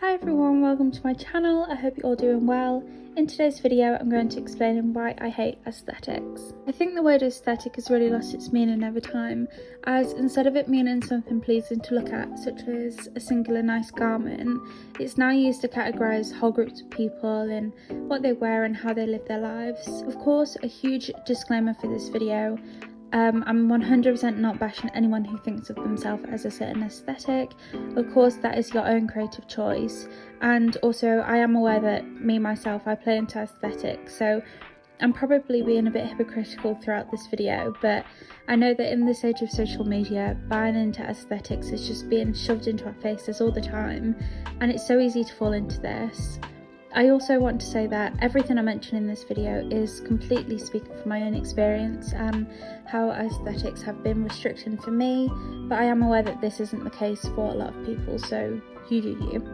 Hi everyone, welcome to my channel. I hope you're all doing well. In today's video I'm going to explain why I hate aesthetics. I think the word aesthetic has really lost its meaning over time, as instead of it meaning something pleasing to look at, such as a singular nice garment, it's now used to categorise whole groups of people in what they wear and how they live their lives. Of course, a huge disclaimer for this video. I'm 100% not bashing anyone who thinks of themselves as a certain aesthetic. Of course, that is your own creative choice, and also I am aware that myself, I play into aesthetics, so I'm probably being a bit hypocritical throughout this video, but I know that in this age of social media, buying into aesthetics is just being shoved into our faces all the time, and it's so easy to fall into this. I also want to say that everything I mention in this video is completely speaking from my own experience and how aesthetics have been restricting for me, but I am aware that this isn't the case for a lot of people, so you do you.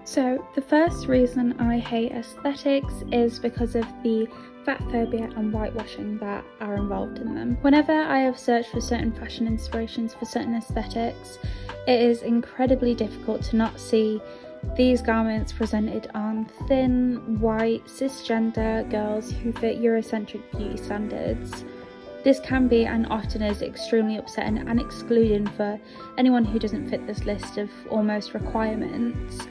So the first reason I hate aesthetics is because of the fatphobia and whitewashing that are involved in them. Whenever I have searched for certain fashion inspirations for certain aesthetics, it is incredibly difficult to not see these garments presented on thin, white, cisgender girls who fit Eurocentric beauty standards. This can be and often is extremely upsetting and excluding for anyone who doesn't fit this list of almost requirements.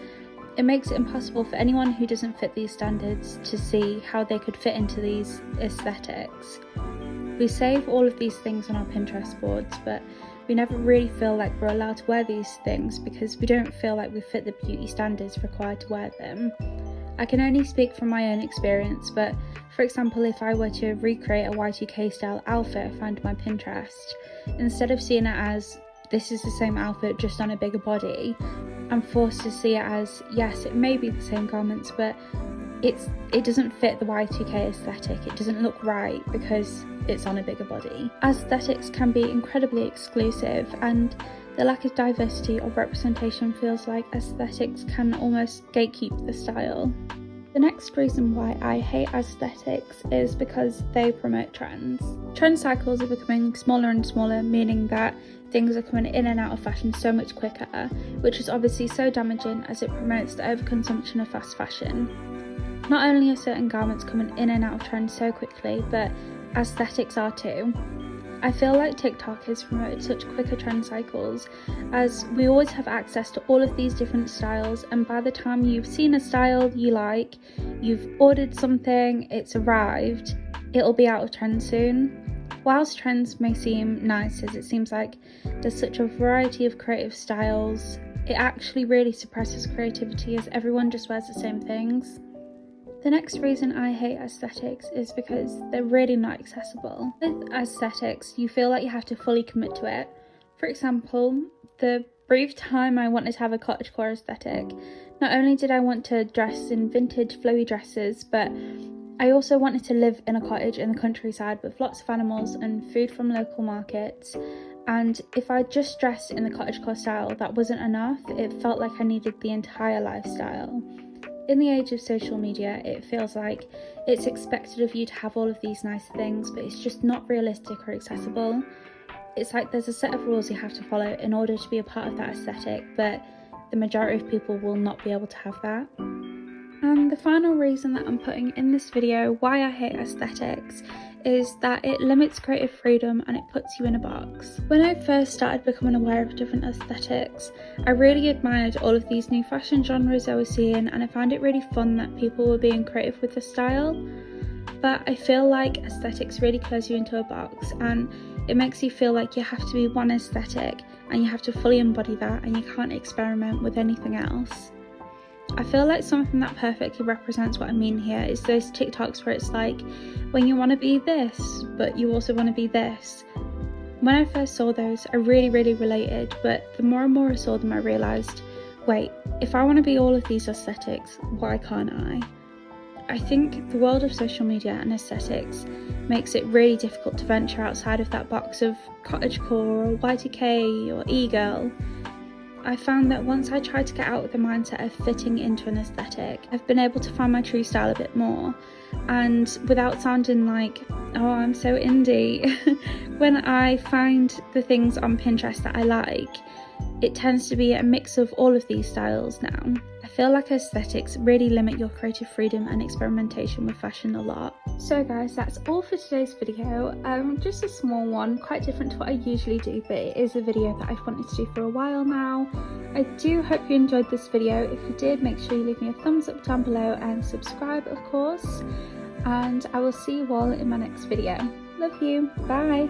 It makes it impossible for anyone who doesn't fit these standards to see how they could fit into these aesthetics. We save all of these things on our Pinterest boards, but we never really feel like we're allowed to wear these things because we don't feel like we fit the beauty standards required to wear them. I can only speak from my own experience, but for example, if I were to recreate a Y2K style outfit I found on my Pinterest, instead of seeing it as this is the same outfit just on a bigger body, I'm forced to see it as, yes, it may be the same garments, but it doesn't fit the Y2K aesthetic. It doesn't look right because it's on a bigger body. Aesthetics can be incredibly exclusive, and the lack of diversity of representation feels like aesthetics can almost gatekeep the style. The next reason why I hate aesthetics is because they promote trends. Trend cycles are becoming smaller and smaller, meaning that things are coming in and out of fashion so much quicker, which is obviously so damaging as it promotes the overconsumption of fast fashion. Not only are certain garments coming in and out of trend so quickly, but aesthetics are too. I feel like TikTok has promoted such quicker trend cycles, as we always have access to all of these different styles, and by the time you've seen a style you like, you've ordered something, it's arrived, it'll be out of trend soon. Whilst trends may seem nice, as it seems like there's such a variety of creative styles, it actually really suppresses creativity as everyone just wears the same things. The next reason I hate aesthetics is because they're really not accessible. With aesthetics, you feel like you have to fully commit to it. For example, the brief time I wanted to have a cottagecore aesthetic, not only did I want to dress in vintage flowy dresses, but I also wanted to live in a cottage in the countryside with lots of animals and food from local markets. And if I just dressed in the cottagecore style, that wasn't enough. It felt like I needed the entire lifestyle. In the age of social media, it feels like it's expected of you to have all of these nice things, but it's just not realistic or accessible. It's like there's a set of rules you have to follow in order to be a part of that aesthetic, but the majority of people will not be able to have that. And the final reason that I'm putting in this video why I hate aesthetics is that it limits creative freedom and it puts you in a box. When I first started becoming aware of different aesthetics, I really admired all of these new fashion genres I was seeing, and I found it really fun that people were being creative with the style. But I feel like aesthetics really close you into a box, and it makes you feel like you have to be one aesthetic and you have to fully embody that, and you can't experiment with anything else. I feel like something that perfectly represents what I mean here is those TikToks where it's like, when you want to be this, but you also want to be this. When I first saw those, I really related, but the more and more I saw them, I realised, wait, if I want to be all of these aesthetics, why can't I? I think the world of social media and aesthetics makes it really difficult to venture outside of that box of cottagecore or Y2K or e-girl. I found that once I tried to get out of the mindset of fitting into an aesthetic, I've been able to find my true style a bit more, and without sounding like, oh, I'm so indie, when I find the things on Pinterest that I like, it tends to be a mix of all of these styles now. I feel like aesthetics really limit your creative freedom and experimentation with fashion a lot. So guys, that's all for today's video. Just a small one, quite different to what I usually do, but it is a video that I've wanted to do for a while now. I do hope you enjoyed this video. If you did, make sure you leave me a thumbs up down below and subscribe, of course. And I will see you all in my next video. Love you, bye!